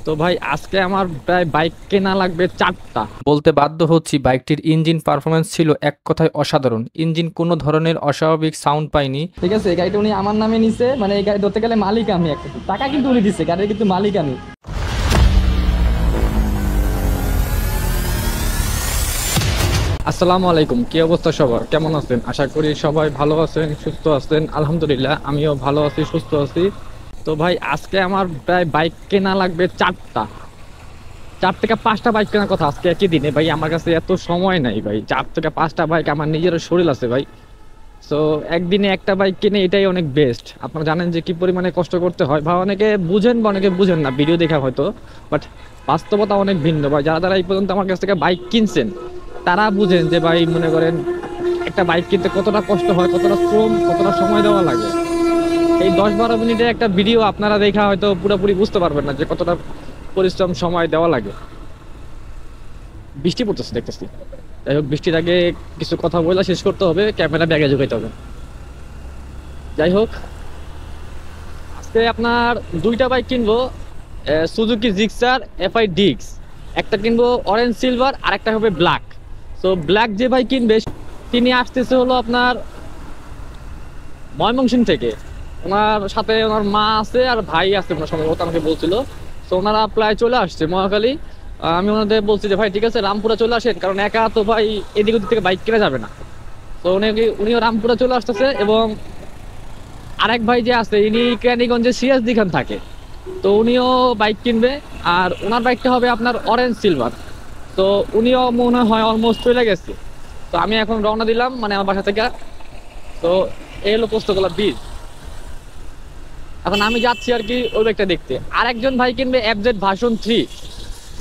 তো ভাই আজকে আমার প্রায় বাইক কেনা লাগবে 4টা। বলতে বাধ্য হচ্ছি বাইকটির ইঞ্জিন পারফরম্যান্স ছিল এক কথায় অসাধারণ। ইঞ্জিন কোনো ধরনের অস্বাভাবিক সাউন্ড পায়নি। ঠিক আছে, এই গাড়িটা উনি আমার নামে নিছে, মানে এই গাড়ি ধরতে গেলে মালিক আমি, একটা টাকা কিন্তু উনি দিচ্ছে, গাড়ির কিন্তু মালিক আমি। আসসালামু আলাইকুম, কি অবস্থা সবার, কেমন আছেন? আশা করি সবাই ভালো আছেন, সুস্থ আছেন। আলহামদুলিল্লাহ আমিও ভালো আছি, সুস্থ আছি। তো ভাই আজকে আমার প্রায় বাইক কেনা লাগবে 4টা। 4 থেকে 5টা বাইক কেনার কথা আজকে একই দিনে। ভাই আমার কাছে এত সময় নাই ভাই, 4 থেকে 5টা বাইক, আমার নিজেরও শরীর আছে ভাই। সো একদিনে একটা বাইক কিনে এটাই অনেক বেস্ট। আপনারা জানেন যে কি পরিমাণে কষ্ট করতে হয়, বা অনেকে বুঝেন বা অনেকে বুঝেন না, ভিডিও দেখা হয়তো, বাট বাস্তবতা অনেক ভিন্ন ভাই। যারা যারা এই পর্যন্ত আমার কাছ থেকে বাইক কিনছেন তারা বুঝেন যে ভাই, মনে করেন একটা বাইক কিনতে কতটা কষ্ট হয়, কতটা শ্রম, কতটা সময় দেওয়া লাগে। এই 10-12 মিনিটের একটা ভিডিও আপনারা দেখা হয়তো পুরোপুরি বুঝতে পারবেন না যে কতটা পরিশ্রম, সময় দেওয়া লাগে। বৃষ্টি পড়তেছে দেখতেছি। যাই হোক, বৃষ্টির আগে কিছু কথা বলে শেষ করতে হবে, ক্যামেরা ব্যাগে ঢুকাইতে হবে। যাই হোক, আজকে আপনার 2টা বাইক কিনবো, সুজুকি জিক্সার এফআই ডিক্স। একটা কিনবো অরেঞ্জ সিলভার, আর একটা হবে ব্ল্যাক। তো ব্ল্যাক যে ভাই কিনবে তিনি আসতেছে হলো আপনার ময়মনসিংহ থেকে। ওনার সাথে ওনার মা আছে আর ভাই আছে, ওনার সম্ভবত আমাকে বলছিল। তো ওনারা প্রায় চলে আসছে মহাখালী। আমি ওনাদের বলছি যে ভাই ঠিক আছে রামপুরা চলে আসেন, কারণ একা তো ভাই এদিক ওদিক থেকে বাইক কেনা যাবে না। তো উনিও রামপুরা চলে আসতেছে, এবং আরেক ভাই যে আছে ইনি কেরানীগঞ্জে সিরাজদি খান থাকে, তো উনিও বাইক কিনবে। আর ওনার বাইকটা হবে আপনার অরেঞ্জ সিলভার। তো উনিও মনে হয় অলমোস্ট চলে গেছে। তো আমি এখন রওনা দিলাম, মানে আমার বাসা থেকে। তো এই হলো পোস্তগোলা বীজ। এখন আমি যাচ্ছি আর কি ওই বাইকটা দেখতে। আর একজন ভাই কিনবে এফজেড ভার্সন 3।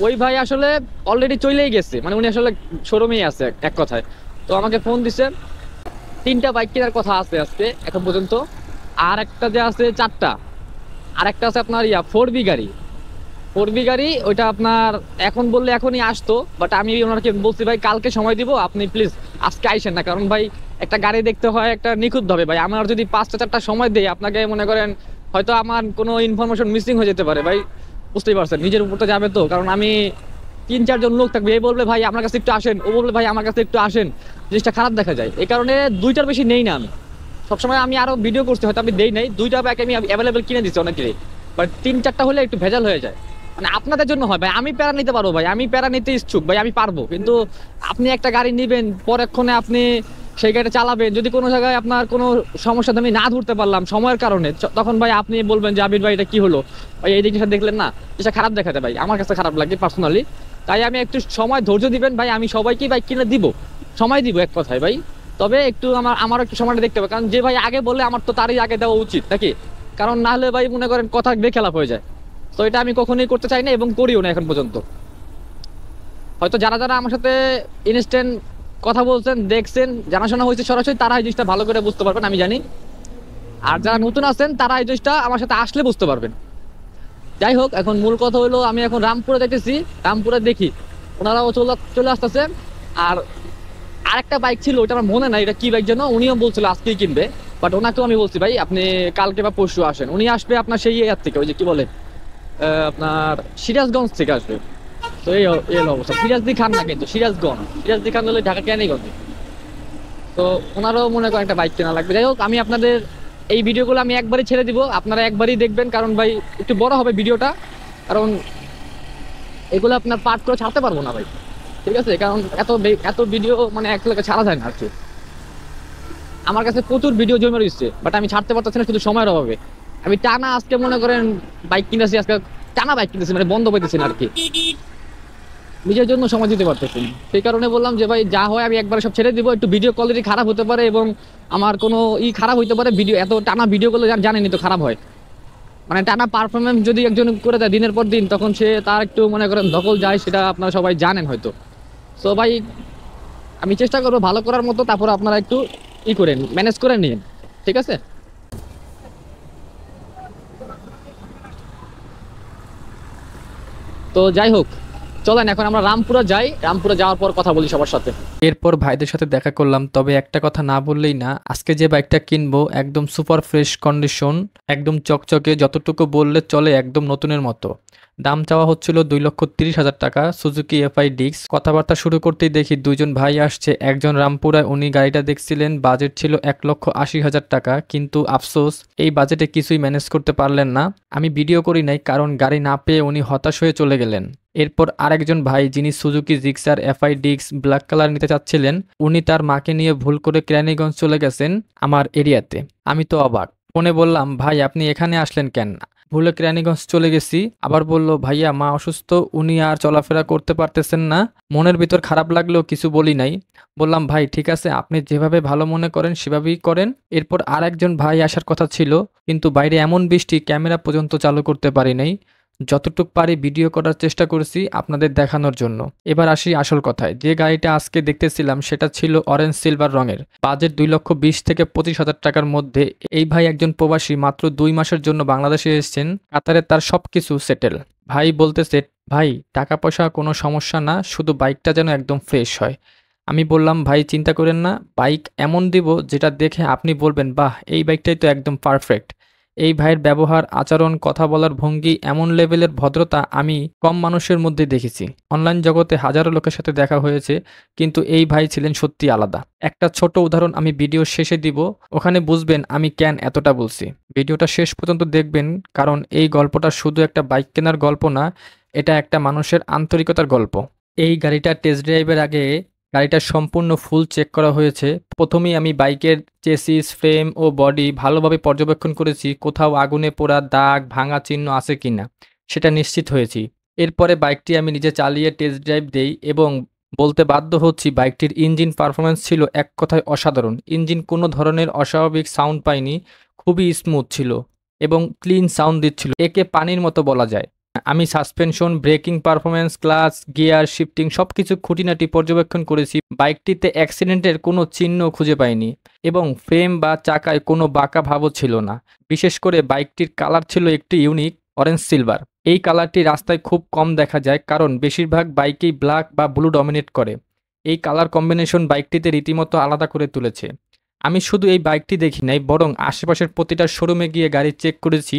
ওই ভাই আসলে অলরেডি চলেই গেছে, মানে উনি আসলে শোরুমেই আছে এক কথায়। তো আমাকে ফোন দিছে, 3টা বাইক কেনার কথা আছে আজকে এখন পর্যন্ত। আর একটা যে আছে 4টা। আর একটা আছে আপনার 4B গাড়ি। 4B গাড়ি ওইটা আপনার এখন বললে এখনই আসতো, বাট আমি ওনাকে বলছি ভাই কালকে সময় দিব, আপনি প্লিজ আজকে আইসেন না। কারণ ভাই একটা গাড়ি দেখতে হয় একটা নিখুঁত ভাবে ভাই। আমার যদি 5টা 4টা সময় দেই আপনাকে, মনে করেন হয়তো আমার কোনো ইনফরমেশন মিসিং হয়ে যেতে পারে ভাই। বুঝতেই পারছেন, নিজের উপর তো যাবে তো। কারণ আমি 3-4 জন লোক থাকবে, এই বলবে ভাই আমার কাছে একটু আসেন, ও বলবে ভাই আমার কাছে একটু আসেন, জিনিসটা খারাপ দেখা যায়। এই কারণে 2টার বেশি নেই না আমি সবসময়। আমি আরো ভিডিও করছি, হয়তো আমি দেই নাই 2টা বাইক আমি অ্যাভেলেবেল কিনে দিচ্ছি অনেকেরই, বাট 3-4টা হলে একটু ভেজাল হয়ে যায়। মানে আপনাদের জন্য হয় ভাই, আমি প্যারা নিতে পারবো ভাই, আমি প্যারা নিতে ইচ্ছুক ভাই, আমি পারবো। কিন্তু আপনি একটা গাড়ি নিবেন, পরক্ষণে আপনি সেই গাড়িটা চালাবেন, যদি কোনো জায়গায় আপনার কোনো সমস্যা আমি না ধরতে পারলাম সময়ের কারণে, তখন ভাই আপনি বলবেন যে আবির ভাই এটা কি হলো ভাই, এই জিনিসটা দেখলেন না, এটা খারাপ দেখাতে ভাই, আমার কাছে খারাপ লাগে পার্সোনালি। তাই আমি একটু সময় ধৈর্য দিবেন ভাই, আমি সবাইকে বাইক কিনে দিব, সময় দিব এক কথায় ভাই। তবে একটু আমার একটু সময়টা দেখতে হবে, কারণ যে ভাই আগে বললে আমার তো তারই আগে দেওয়া উচিত নাকি। কারণ না হলে ভাই মনে করেন কথা বেখেলাপ হয়ে যায়। তো এটা আমি কখনোই করতে চাই না, এবং করিও না এখন পর্যন্ত। হয়তো যারা যারা আমার সাথে ইনস্ট্যান্ট কথা বলছেন, দেখছেন, জানাশোনা হয়েছে সরাসরি, তারা এই জিনিসটা ভালো করে বুঝতে পারবেন আমি জানি। আর যারা নতুন আছেন তারা এই জিনিসটা আমার সাথে আসলে বুঝতে পারবেন। যাই হোক, এখন মূল কথা হলো আমি এখন রামপুরে দেখতেছি, রামপুরে দেখি ওনারাও চলে আসতেছে। আর আরেকটা বাইক ছিল, ওটা আমার মনে নাই এটা কি বাইক যেন, উনিও বলছিল আজকেই কিনবে। বাট ওনাকেও আমি বলছি ভাই আপনি কালকে বা পরশু আসেন। উনি আসবে আপনার সেই ইয়ার থেকে, ওই যে কি বলে আপনার সিরাজগঞ্জ থেকে আসবে। তো এই হলো অবস্থা। সিরাজদি খান না, কিন্তু সিরাজগঞ্জ, সিরাজদি খান হলে ঢাকা কেরানীগঞ্জে। তো ওনারও মনে করেন একটা বাইক কেনা লাগবে। যাই হোক, আমি আপনাদের এই ভিডিওগুলো আমি একবারই ছেড়ে দিব, আপনারা একবারই দেখবেন, কারণ ভাই একটু বড় হবে ভিডিওটা। কারণ এগুলো আপনার পার্ট করে ছাড়তে পারবো না ভাই, ঠিক আছে? কারণ এত ভিডিও মানে এক লোকে ছাড়া যায় না আর কি। আমার কাছে প্রচুর ভিডিও জমে রয়েছে, বাট আমি ছাড়তে পারতেছি না শুধু সময়ের অভাবে। আমি টানা আজকে মনে করেন বাইক কিনেছি, আজকে টানা বাইক কিনেছি, মানে বন্ধ পাইতেছি না আর কি, নিজের জন্য সময় দিতে পারতেছি না। সেই কারণে বললাম যে ভাই যা হয় আমি একবারে সব ছেড়ে দিব। একটু ভিডিও কোয়ালিটি খারাপ হতে পারে, এবং আমার কোনো খারাপ হইতে পারে, ভিডিও এত টানা ভিডিও করলে জানেনি তো খারাপ হয়। মানে টানা পারফরমেন্স যদি একজন করে দেয় দিনের পর দিন, তখন সে তার একটু মনে করেন ধকল যায়, সেটা আপনারা সবাই জানেন হয়তো। সো ভাই আমি চেষ্টা করবো ভালো করার মতো, তারপর আপনারা একটু করেন, ম্যানেজ করে নিন, ঠিক আছে? তো যাই হোক, চলেন এখন আমরা রামপুরা যাই, রামপুরা যাওয়ার পর কথা বলি সবার সাথে। এরপর ভাইদের সাথে দেখা করলাম, তবে একটা কথা না বললেই না, আজকে যে বাইকটা কিনবো একদম সুপার ফ্রেশ কন্ডিশন, একদম চকচকে, যতটুকু বললে চলে, একদম নতুনের মতো। দাম চাওয়া হচ্ছিল 2,30,000 টাকা সুজুকি এফআই ডিক্স। কথাবার্তা শুরু করতেই দেখি দুইজন ভাই আসছে, একজন রামপুরায়, উনি গাড়িটা দেখছিলেন, বাজেট ছিল 1,80,000 টাকা, কিন্তু আফসোস এই বাজেটে কিছুই ম্যানেজ করতে পারলেন না। আমি ভিডিও করি নাই কারণ গাড়ি না পেয়ে উনি হতাশ হয়ে চলে গেলেন। এরপর আরেকজন ভাই যিনি সুজুকি জিক্সার এফআই ডিক্স ব্ল্যাক কালার নিতে চাচ্ছিলেন, উনি তার মাকে নিয়ে ভুল করে কেরানীগঞ্জ চলে গেছেন আমার এরিয়াতে। আমি তো অবাক, ফোনে বললাম ভাই আপনি এখানে আসলেন কেন? ভুলে কেরানীগঞ্জ চলে গেছি। আবার বলল ভাইয়া মা অসুস্থ, উনি আর চলাফেরা করতে পারতেছেন না। মনের ভিতর খারাপ লাগলেও কিছু বলি নাই। বললাম ভাই ঠিক আছে, আপনি যেভাবে ভালো মনে করেন সেভাবেই করেন। এরপর আরেকজন ভাই আসার কথা ছিল, কিন্তু বাইরে এমন বৃষ্টি ক্যামেরা পর্যন্ত চালু করতে পারি নাই। যতটুক পারি ভিডিও করার চেষ্টা করেছি আপনাদের দেখানোর জন্য। এবার আসি আসল কথায়। যে গাড়িটা আজকে দেখতেছিলাম সেটা ছিল অরেঞ্জ সিলভার রঙের, বাজেট 2,20,000 থেকে 25,000 টাকার মধ্যে। এই ভাই একজন প্রবাসী, মাত্র 2 মাসের জন্য বাংলাদেশে এসেছেন। কাতারে তার সবকিছু সেটেল। ভাই বলতেছে ভাই টাকা পয়সা কোনো সমস্যা না, শুধু বাইকটা যেন একদম ফ্রেশ হয়। আমি বললাম ভাই চিন্তা করেন না, বাইক এমন দিব যেটা দেখে আপনি বলবেন বাহ এই বাইকটাই তো একদম পারফেক্ট। এই ভাইয়ের ব্যবহার, আচরণ, কথা বলার ভঙ্গি, এমন লেভেলের ভদ্রতা আমি কম মানুষের মধ্যে দেখেছি। অনলাইন জগতে হাজারো লোকের সাথে দেখা হয়েছে, কিন্তু এই ভাই ছিলেন সত্যি আলাদা। একটা ছোট উদাহরণ আমি ভিডিও শেষে দিব, ওখানে বুঝবেন আমি কেন এতটা বলছি। ভিডিওটা শেষ পর্যন্ত দেখবেন, কারণ এই গল্পটা শুধু একটা বাইক কেনার গল্প না, এটা একটা মানুষের আন্তরিকতার গল্প। এই গাড়িটা টেস্ট ড্রাইভের আগে গাড়িটার সম্পূর্ণ ফুল চেক করা হয়েছে। প্রথমেই আমি বাইকের চেসিস, ফ্রেম ও বডি ভালোভাবে পর্যবেক্ষণ করেছি, কোথাও আগুনে পোড়া দাগ, ভাঙা চিহ্ন আছে কিনা সেটা নিশ্চিত হয়েছি। এরপরে বাইকটি আমি নিজে চালিয়ে টেস্ট ড্রাইভ দেই এবং বলতে বাধ্য হচ্ছি বাইকটির ইঞ্জিন পারফরমেন্স ছিল এক কথায় অসাধারণ। ইঞ্জিন কোনো ধরনের অস্বাভাবিক সাউন্ড পায়নি, খুবই স্মুথ ছিল এবং ক্লিন সাউন্ড দিচ্ছিল, একে পানির মতো বলা যায়। আমি suspension, braking performance, clutch, gear shifting সবকিছু খুঁটিনাটি পর্যবেক্ষণ করেছি। বাইকটিতে অ্যাক্সিডেন্টের কোনো চিহ্ন খুঁজে পাইনি এবং ফ্রেম বা চাকায় কোনো বাঁকা ভাবও ছিল না। বিশেষ করে বাইকটির কালার ছিল একটি ইউনিক অরেঞ্জ সিলভার। এই কালারটি রাস্তায় খুব কম দেখা যায়, কারণ বেশিরভাগ বাইকেই ব্ল্যাক বা ব্লু ডমিনেট করে। এই কালার কম্বিনেশন বাইকটিতে রীতিমতো আলাদা করে তুলেছে। আমি শুধু এই বাইকটি দেখি নাই, বরং আশেপাশের প্রতিটা শোরুমে গিয়ে গাড়ি চেক করেছি।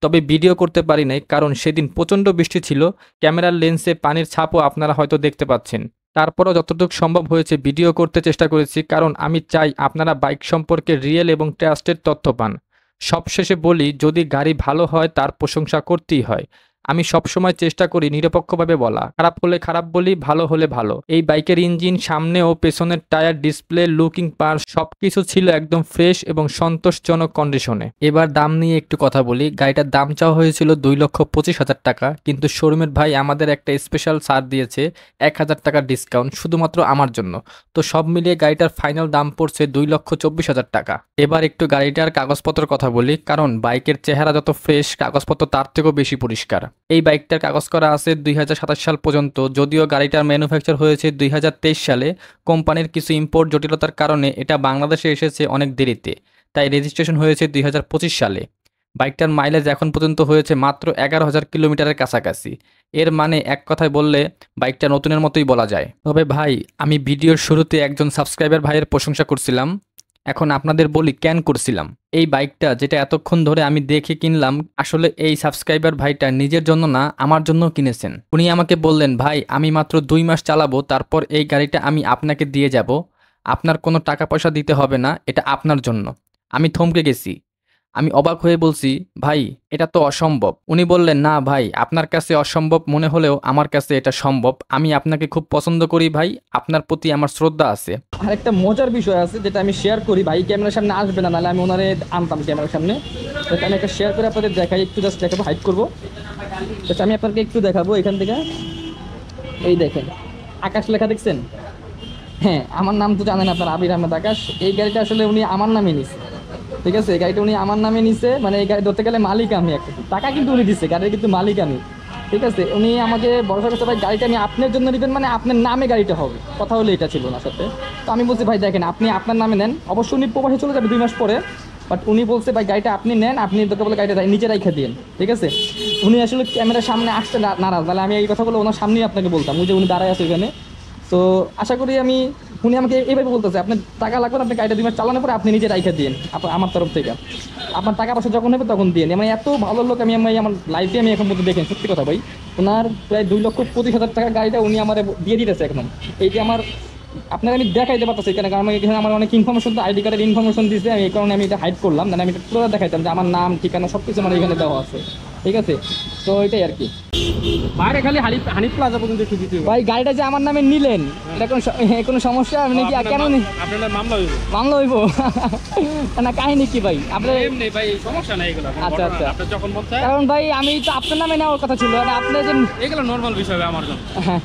তবে ভিডিও করতে পারি নাই, কারণ সেদিন প্রচণ্ড বৃষ্টি ছিল। ক্যামেরার লেন্সে পানির ছাপও আপনারা হয়তো দেখতে পাচ্ছেন। তারপরও যতটুকু সম্ভব হয়েছে ভিডিও করতে চেষ্টা করেছি, কারণ আমি চাই আপনারা বাইক সম্পর্কে রিয়েল এবং ট্রাস্টেড তথ্য পান। সবশেষে বলি, যদি গাড়ি ভালো হয় তার প্রশংসা করতেই হয়। আমি সবসময় চেষ্টা করি নিরপেক্ষভাবে বলা, খারাপ হলে খারাপ বলি, ভালো হলে ভালো। এই বাইকের ইঞ্জিন, সামনে ও পেছনের টায়ার, ডিসপ্লে, লুকিং পার্ট সবকিছু ছিল একদম ফ্রেশ এবং সন্তোষজনক কন্ডিশনে। এবার দাম নিয়ে একটু কথা বলি। গাড়িটার দাম চাওয়া হয়েছিল 2,25,000 টাকা, কিন্তু শোরুমের ভাই আমাদের একটা স্পেশাল ছাড় দিয়েছে, 1,000 টাকার ডিসকাউন্ট শুধুমাত্র আমার জন্য। তো সব মিলিয়ে গাড়িটার ফাইনাল দাম পড়ছে 2,24,000 টাকা। এবার একটু গাড়িটার কাগজপত্রের কথা বলি, কারণ বাইকের চেহারা যত ফ্রেশ, কাগজপত্র তার থেকেও বেশি পরিষ্কার। এই বাইকটার কাগজ করা আছে 2027 সাল পর্যন্ত, যদিও গাড়িটার ম্যানুফ্যাকচার হয়েছে 2023 সালে। কোম্পানির কিছু ইম্পোর্ট জটিলতার কারণে এটা বাংলাদেশে এসেছে অনেক দেরিতে, তাই রেজিস্ট্রেশন হয়েছে 2025 সালে। বাইকটার মাইলেজ এখন পর্যন্ত হয়েছে মাত্র 11,000 কিলোমিটারের কাছাকাছি। এর মানে এক কথায় বললে বাইকটা নতুনের মতোই বলা যায়। তবে ভাই, আমি ভিডিওর শুরুতে একজন সাবস্ক্রাইবার ভাইয়ের প্রশংসা করছিলাম, এখন আপনাদের বলি কেন করছিলাম। এই বাইকটা যেটা এতক্ষণ ধরে আমি দেখে কিনলাম, আসলে এই সাবস্ক্রাইবার ভাইটা নিজের জন্য না, আমার জন্য কিনেছেন। উনি আমাকে বললেন ভাই আমি মাত্র 2 মাস চালাবো, তারপর এই গাড়িটা আমি আপনাকে দিয়ে যাব, আপনার কোনো টাকা পয়সা দিতে হবে না, এটা আপনার জন্য। আমি থমকে গেছি। আমি অবাক হয়ে বলছি ভাই এটা তো অসম্ভব। উনি বললেন না ভাই, আপনার কাছে অসম্ভব মনে হলেও আমার কাছে এটা সম্ভব। আমি আপনাকে খুব পছন্দ করি ভাই, আপনার প্রতি আমার শ্রদ্ধা আছে। আর একটা মজার বিষয় আছে যেটা আমি শেয়ার করি, ভাই ক্যামেরার সামনে আসবে না, নাহলে আমি ওনারে আনতাম ক্যামেরার সামনে। সেটা আমি একটা শেয়ার করে আপনাদের দেখাই, একটু জাস্ট দেখাবো, হাইড করবো। সেটা আমি আপনাকে একটু দেখাবো এখান থেকে। এই দেখেন আকাশ লেখা দেখছেন? হ্যাঁ, আমার নাম তো জানেন আপনার, আবির আহমেদ আকাশ। এই গাড়িটা আসলে উনি আমার নামে নিছে, ঠিক আছে? এই গাড়িটা উনি আমার নামে নিছে, মানে এই গাড়ি ধরতে গেলে মালিক আমি, একটা টাকা কিন্তু উনি দিচ্ছে, গাড়ির কিন্তু মালিক আমি, ঠিক আছে? উনি আমাকে ভরসা করতে, ভাই গাড়িটা আমি আপনার জন্য নেবেন, মানে আপনার নামে গাড়িটা হবে, কথা হলে এটা ছিল না সাথে। তো আমি বলছি ভাই দেখেন আপনি আপনার নামে নেন, অবশ্যই উনি প্রবাসে চলে যাবে 2 মাস পরে, বাট উনি বলছে ভাই গাড়িটা আপনি নেন, আপনি তোকে বলে গাড়িটা নিচে রাইখা দিন, ঠিক আছে? উনি আসলে ক্যামেরার সামনে আসতে নারাজ, তাহলে আমি এই কথাগুলো ওনার সামনেই আপনাকে বলতাম, ওই যে উনি দাঁড়ায় আছে ওইখানে। তো আশা করি আমি উনি আমাকে এইভাবে বলতেছে, আপনার টাকা লাগবে না, আপনি গাড়িটা 2 মাস চালানোর পরে আপনি নিজে রাইখা দিন আমার তরফ থেকে, আপনার টাকা পয়সা যখন হবে তখন দিন। মানে এত ভালো লোক আমি আমার লাইফে আমি এখন পর্যন্ত দেখেন, সত্যি কথা ভাই। ওনার প্রায় 2,25,000 টাকা গাড়িটা উনি আমার দিয়ে দিতেছে এখন। এইটা আমার আপনাকে আমি দেখাইতে পারতেছি কেন, কারণ এখানে আমার অনেক ইনফরমেশন, তো আইডি কার্ডের ইনফরমেশন দিয়েছে, আমি এই কারণে আমি এটা হাইড করলাম, মানে আমি এটা পুরো দেখাইতাম যে আমার নাম ঠিকানা সব কিছু আমার এখানে দেওয়া আছে, ঠিক আছে। তো এটাই আর কি। বাইরে খালি হানিফ প্লাজা পর্যন্ত একটু দিতে হবে। ভাই গাড়িটা যে আমার নামে নিলেন, এটা কোনো সমস্যা মানে কি, কেন আপনার মামলা হইব। মামলা হইব? না কাহিনী কি ভাই আপনার? এমনি ভাই সমস্যা নাই এগুলো। আচ্ছা, আচ্ছা। আপনার যখন মন চায়, কারণ ভাই আমি তো আপনার নামে নেওয়ার কথা ছিল, মানে আপনি যে এগুলো নরমাল বিষয় ভাই আমার জন্য।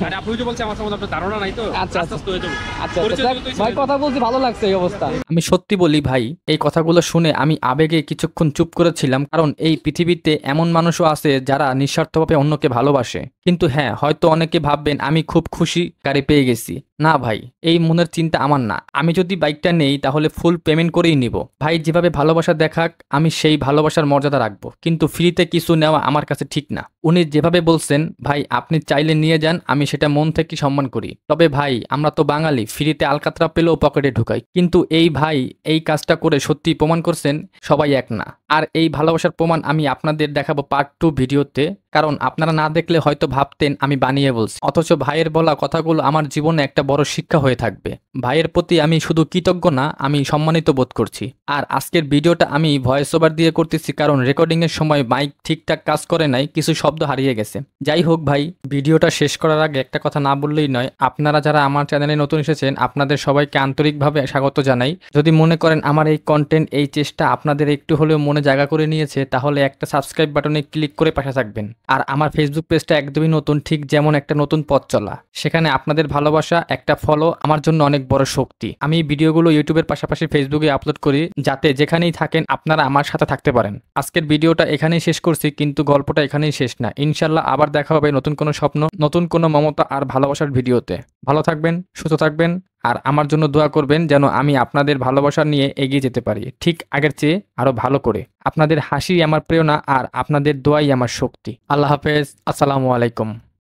আর আপনি যে বলছেন আমার সম্বন্ধে আপনার ধারণা নাই তো, আচ্ছা, আস্তে আস্তে হয়ে যাবে। আচ্ছা আচ্ছা ভাই, কথা বলছি ভালো লাগছে এই অবস্থা। আমি সত্যি বলি ভাই, এই কথাগুলো শুনে আমি আবেগে কিছুক্ষণ চুপ করেছিলাম, কারণ এই পৃথিবীতে এমন মানুষও আছে যারা নিঃস্বার্থভাবে অন্যকে ভালোবাসে। কিন্তু হ্যাঁ, হয়তো অনেকে ভাববেন আমি খুব খুশি গাড়ি পেয়ে গেছি। না ভাই, এই মনের চিন্তা আমার না। আমি যদি বাইকটা নেই তাহলে ফুল পেমেন্ট করেই নিব। ভাই যেভাবে ভালোবাসা দেখাক আমি সেই ভালোবাসার মর্যাদা রাখবো, কিন্তু ফ্রিতে কিছু নেওয়া আমার কাছে ঠিক না। উনি যেভাবে বলছেন ভাই আপনি চাইলে নিয়ে যান, আমি সেটা মন থেকে সম্মান করি। তবে ভাই আমরা তো বাঙালি, ফ্রিতে আলকাতরা পেলেও পকেটে ঢুকাই, কিন্তু এই ভাই এই কাজটা করে সত্যি প্রমাণ করছেন সবাই এক না। আর এই ভালোবাসার প্রমাণ আমি আপনাদের দেখাবো পার্ট 2 ভিডিওতে, কারণ আপনারা না দেখলে হয়তো ভাবতেন আমি বানিয়ে বলছি, অথচ ভাইয়ের বলা কথাগুলো আমার জীবনে একটা বড় শিক্ষা হয়ে থাকবে। ভাইয়ের প্রতি আমি শুধু কৃতজ্ঞ না, আমি সম্মানিত বোধ করছি। আর আজকের ভিডিওটা আমি ভয়েস ওভার দিয়ে করতেছি, কারণ রেকর্ডিং এর সময় মাইক ঠিকঠাক কাজ করে নাই, কিছু শব্দ হারিয়ে গেছে। যাই হোক ভাই, ভিডিওটা শেষ করার আগে একটা কথা না বললেই নয়। আপনারা যারা আমার চ্যানেলে নতুন এসেছেন আপনাদের সবাইকে আন্তরিকভাবে স্বাগত জানাই। যদি মনে করেন আমার এই কন্টেন্ট, এই চেষ্টা আপনাদের একটু হলেও মনে জায়গা করে নিয়েছে, তাহলে একটা সাবস্ক্রাইব বাটনে ক্লিক করে পাশে থাকবেন। আর আমার ফেসবুক পেজটা একদমই নতুন, ঠিক যেমন একটা নতুন পথ চলা, সেখানে আপনাদের ভালোবাসা একটা ফলো আমার জন্য অনেক বড় শক্তি। আমি এই ভিডিওগুলো ইউটিউবের পাশাপাশি ফেসবুকে আপলোড করি, যাতে যেখানেই থাকেন আপনারা আমার সাথে থাকতে পারেন। আজকের ভিডিওটা এখানেই শেষ করছি, কিন্তু গল্পটা এখানেই শেষ না। ইনশাল্লাহ আবার দেখা হবে নতুন কোনো স্বপ্ন, নতুন কোনো মমতা আর ভালোবাসার ভিডিওতে। ভালো থাকবেন, সুস্থ থাকবেন, আর আমার জন্য দোয়া করবেন যেন আমি আপনাদের ভালোবাসা নিয়ে এগিয়ে যেতে পারি, ঠিক আগের চেয়ে আরো ভালো করে। আপনাদের হাসি আমার প্রেরণা, আর আপনাদের দোয়াই আমার শক্তি। আল্লাহ হাফেজ, আসসালামু আলাইকুম।